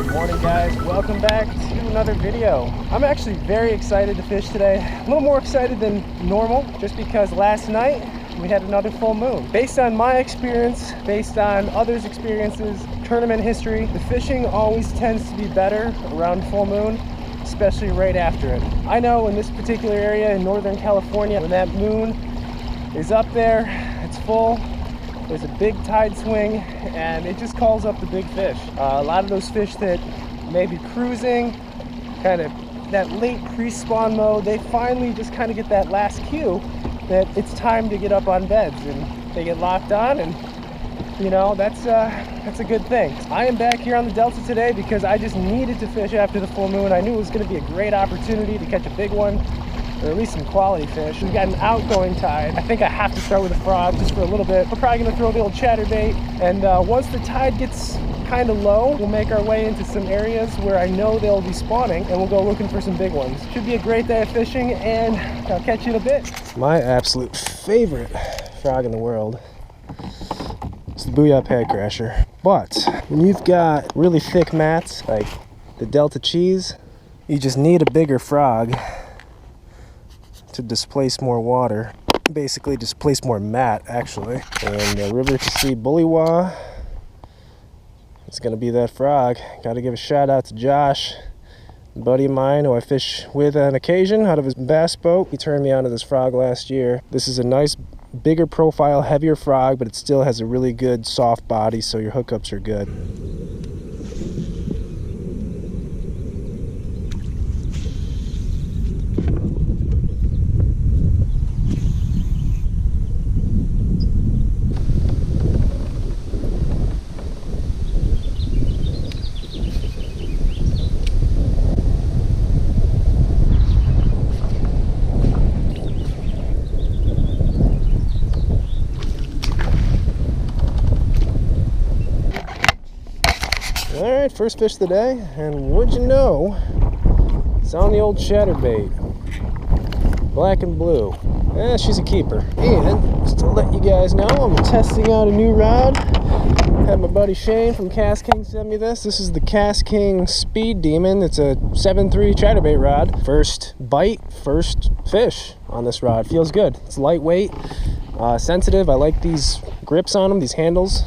Good morning, guys. Welcome back to another video. I'm actually very excited to fish today. A little more excited than normal just because last night we had another full moon. Based on my experience, based on others' experiences, tournament history, the fishing always tends to be better around full moon, especially right after it. I know in this particular area in Northern California, when that moon is up there, it's full, there's a big tide swing, and it just calls up the big fish. A lot of those fish that may be cruising, kind of that late pre-spawn mode, they finally just kind of get that last cue that it's time to get up on beds, and they get locked on, and you know, that's a good thing. I am back here on the Delta today because I just needed to fish after the full moon. I knew it was going to be a great opportunity to catch a big one, or at least some quality fish. We've got an outgoing tide. I think I have to start with a frog just for a little bit. We're probably going to throw the old chatterbait, and once the tide gets kind of low, we'll make our way into some areas where I know they'll be spawning, and we'll go looking for some big ones. Should be a great day of fishing, and I'll catch you in a bit. My absolute favorite frog in the world is the Booyah Pad Crasher. But when you've got really thick mats like the Delta Cheese, you just need a bigger frog to displace more water, basically displace more mat actually. And the River to Sea Bullywah is gonna be that frog. Gotta give a shout out to Josh, a buddy of mine who I fish with on occasion out of his bass boat. He turned me onto this frog last year. This is a nice bigger profile, heavier frog, but it still has a really good soft body, so your hookups are good. Alright, first fish of the day, and would you know, it's on the old chatterbait. Black and blue. She's a keeper. And just to let you guys know, I'm testing out a new rod. Had my buddy Shane from Cast King send me this. This is the Cast King Speed Demon. It's a 7.3 chatterbait rod. First bite, first fish on this rod. Feels good. It's lightweight, sensitive. I like these grips on them, these handles.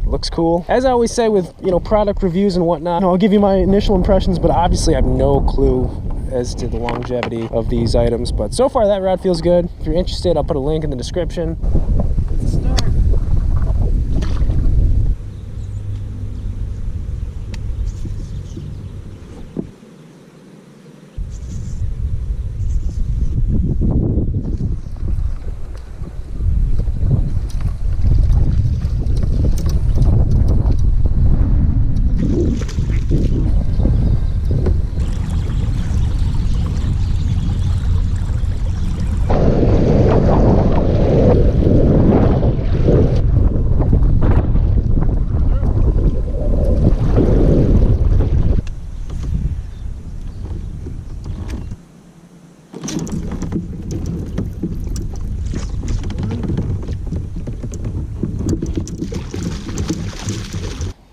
Looks cool. As I always say with, you know, product reviews and whatnot, I'll give you my initial impressions, but obviously I have no clue as to the longevity of these items. But so far that rod feels good. If you're interested, I'll put a link in the description. Let's start.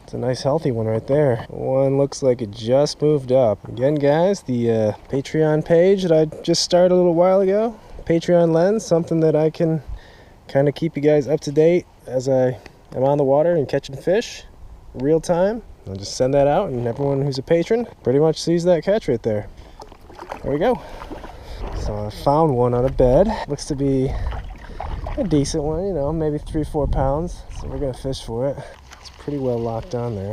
It's a nice healthy one right there. One looks like it just moved up. Again, guys, the Patreon page that I just started a little while ago, Patreon Lens, something that I can kind of keep you guys up to date as I am on the water and catching fish real time. I'll just send that out, and everyone who's a patron pretty much sees that catch right there. There we go. So I found one on a bed. Looks to be a decent one, you know, maybe 3-4 pounds. So we're gonna fish for it. Pretty well locked on there.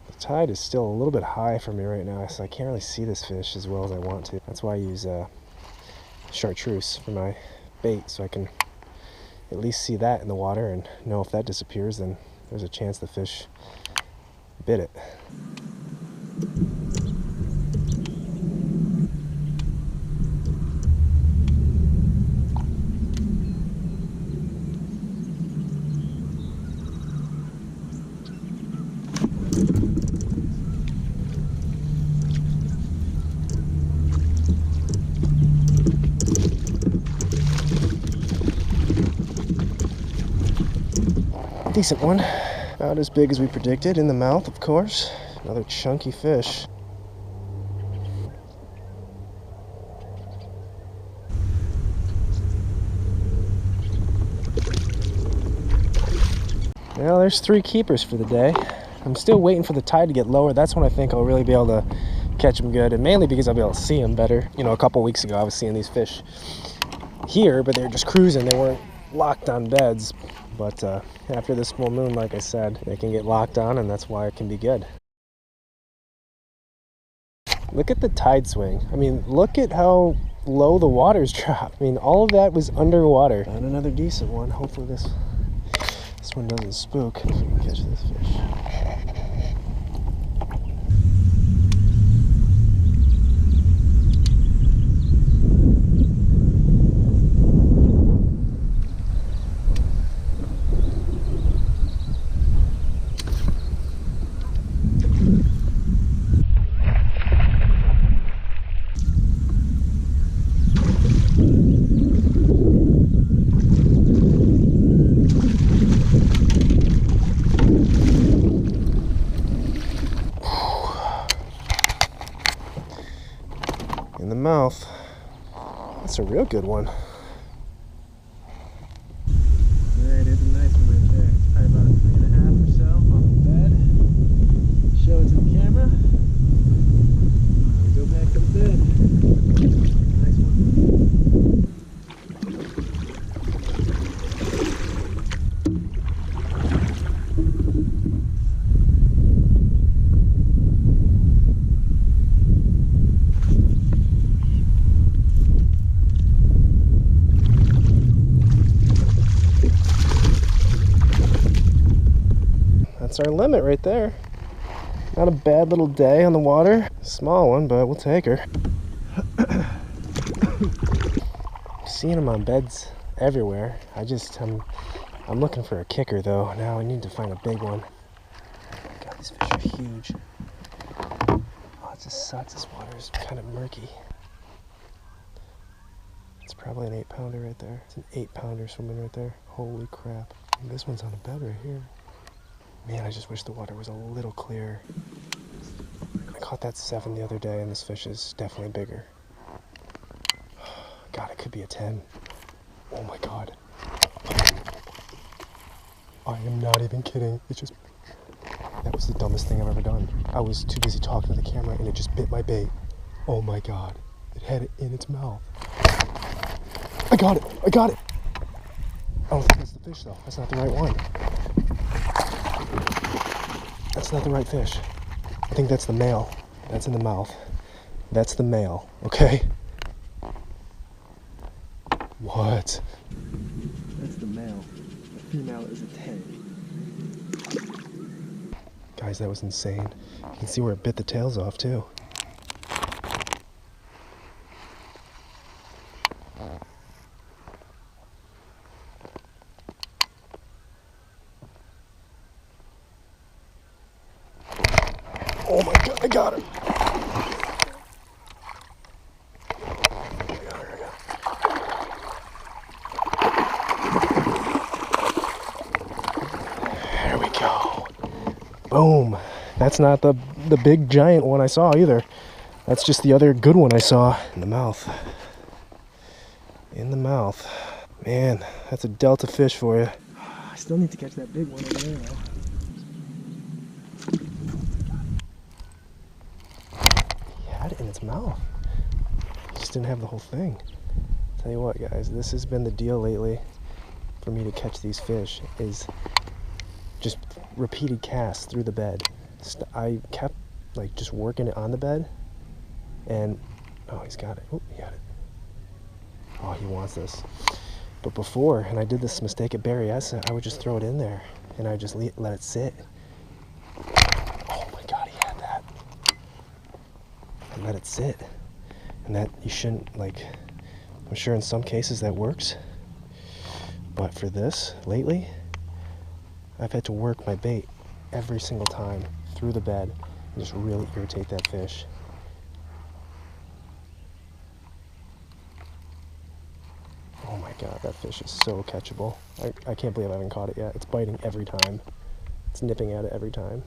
The tide is still a little bit high for me right now, so I can't really see this fish as well as I want to. That's why I use chartreuse for my bait, so I can at least see that in the water and know if that disappears, then there's a chance the fish bit it. Decent one. Not as big as we predicted, in the mouth, of course. Another chunky fish. Well, there's 3 keepers for the day. I'm still waiting for the tide to get lower. That's when I think I'll really be able to catch them good, and mainly because I'll be able to see them better. You know, a couple weeks ago I was seeing these fish here, but they were just cruising. They weren't locked on beds. But after this full moon, like I said, they can get locked on, and that's why it can be good. Look at the tide swing. I mean, look at how low the water's dropped. I mean, all of that was underwater. And another decent one. Hopefully this one doesn't spook if we can catch this fish. In the mouth. That's a real good one. Alright, there's a nice one right there. It's probably about a 3.5 or so off the bed. Show it to the camera. We go back to the bed. Nice one. That's our limit right there. Not a bad little day on the water. Small one, but we'll take her. Seeing them on beds everywhere. I'm looking for a kicker though. Now I need to find a big one. God, these fish are huge. Oh, it just sucks. This water is kind of murky. It's probably an 8-pounder right there. It's an 8-pounder swimming right there. Holy crap. And this one's on a bed right here. Man, I just wish the water was a little clearer. I caught that 7 the other day, and this fish is definitely bigger. God, it could be a 10. Oh my God. I am not even kidding. That was the dumbest thing I've ever done. I was too busy talking to the camera, and it just bit my bait. Oh my God. It had it in its mouth. I got it. I got it. I don't think that's the fish, though. That's not the right one. That's not the right fish. I think that's the male. That's in the mouth. That's the male, okay? What? That's the male. The female is a 10. Guys, that was insane. You can see where it bit the tails off, too. Oh my God, I got her. There we go. Boom. That's not the big giant one I saw either. That's just the other good one I saw. In the mouth. In the mouth. Man, that's a delta fish for you. I still need to catch that big one over there though. In its mouth. Just didn't have the whole thing. Tell you what, guys, this has been the deal lately for me to catch these fish, is just repeated casts through the bed. I kept like just working it on the bed, and oh, he's got it. Oh, he got it. Oh, he wants this. But before, and I did this mistake at Berryessa, I would just throw it in there and I just let it sit. Oh my God, he had that. And let it sit. And that you shouldn't, like, I'm sure in some cases that works, but for this lately I've had to work my bait every single time through the bed and just really irritate that fish. Oh my God, that fish is so catchable. I can't believe I haven't caught it yet. It's biting every time. It's nipping at it every time.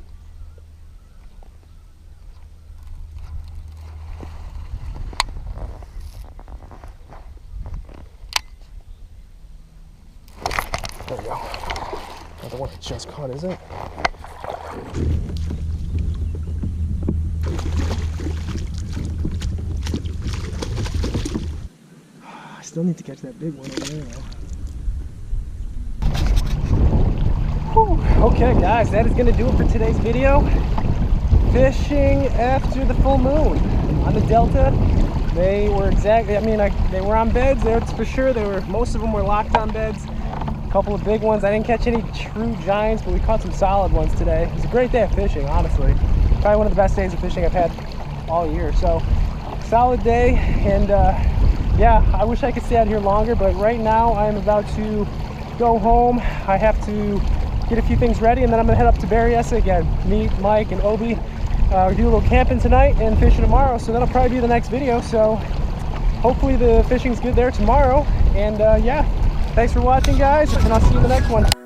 There we go. Another one I just caught, is it? I still need to catch that big one over there though. Whew. Okay guys, that is going to do it for today's video. Fishing after the full moon on the Delta. They were they were on beds, that's for sure. Most of them were locked on beds. A couple of big ones. I didn't catch any true giants, but we caught some solid ones today. It was a great day of fishing, honestly. Probably one of the best days of fishing I've had all year. So, solid day, and yeah, I wish I could stay out here longer, but right now I am about to go home. I have to get a few things ready, and then I'm gonna head up to Berryessa again. Meet Mike and Obi. Do a little camping tonight and fishing tomorrow, so that'll probably be the next video. So hopefully the fishing's good there tomorrow, and yeah. Thanks for watching, guys, and I'll see you in the next one.